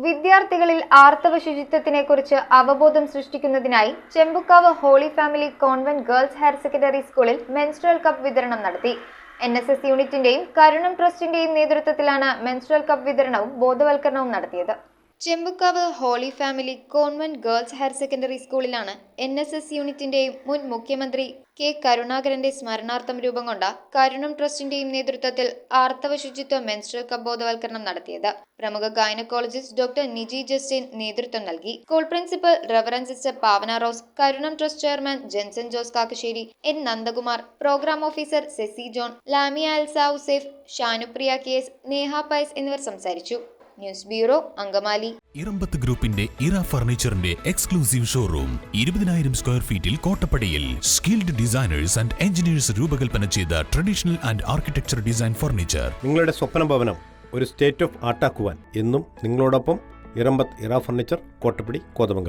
വിദ്യാർത്ഥികളിൽ ആർത്തവ ശുചിത്വത്തിനെക്കുറിച്ച് അവബോധം സൃഷ്ടിക്കുന്നതിനായി Chembukkavu holy family convent girls higher secondary സ്കൂളിൽ മെൻസ്ട്രുവൽ കപ്പ് വിതരണം നടത്തി. NSS യൂണിറ്റിന്റെയും കരുണം ട്രസ്റ്റിന്റെയും നേതൃത്വത്തിലാണ് മെൻസ്ട്രുവൽ കപ്പ് വിതരണവും ബോധവൽക്കരണവും നടത്തിയത്. Chembukkavu holy family convent girls higher secondary സ്കൂളിലാണ് NSS യൂണിറ്റിന്റെയും മുൻ മുഖ്യമന്ത്രി K. കരുണാകരന്റെ സ്മരണാർത്ഥം രൂപം കൊണ്ട കരുണം ട്രസ്റ്റിന്റെയും നേതൃത്വത്തിൽ ആർത്തവ ശുചിത്വ മെൻസ്ട്രുവൽ കപ്പ് ബോധവൽക്കരണം നടത്തിയത്. പ്രമുഖ ഗൈനക്കോളജിസ്റ്റ് ഡോക്ടർ നിജി ജസ്റ്റിൻ നേതൃത്വം നൽകി. School principal reverend sister Pavana Rose, Karunam trust chairman Jenson Jose Kakkassery, N. Nandakumar, programme officer Cessy John, Lamiya Alsa Usef, Shanupriya KS, Neha Pais എന്നിവർ സംസാരിച്ചു. News bureau, Angamaly. ഇറമ്പത്ത് ഗ്രൂപ്പിന്റെ ഇറ ഫർണിച്ചറിന്റെ എക്സ്ക്ലൂസീവ് ഷോറൂം 20,000 സ്ക്വയർ ഫീറ്റിൽ കോട്ടപ്പടിയിൽ. സ്കിൽഡ് ഡിസൈനേഴ്സ് ആൻഡ് എഞ്ചിനീയേഴ്സ് രൂപകൽപ്പന ചെയ്ത traditional and architecture design furniture. നിങ്ങളുടെ സ്വപ്ന ഭവനം ഒരു സ്റ്റേറ്റ് ഓഫ് ആർട്ടാക്കുവാൻ എന്നും നിങ്ങളോടൊപ്പം ഇറമ്പത്ത് ഇറ ഫർണിച്ചർ, കോട്ടപ്പടി, കോതമംഗലം.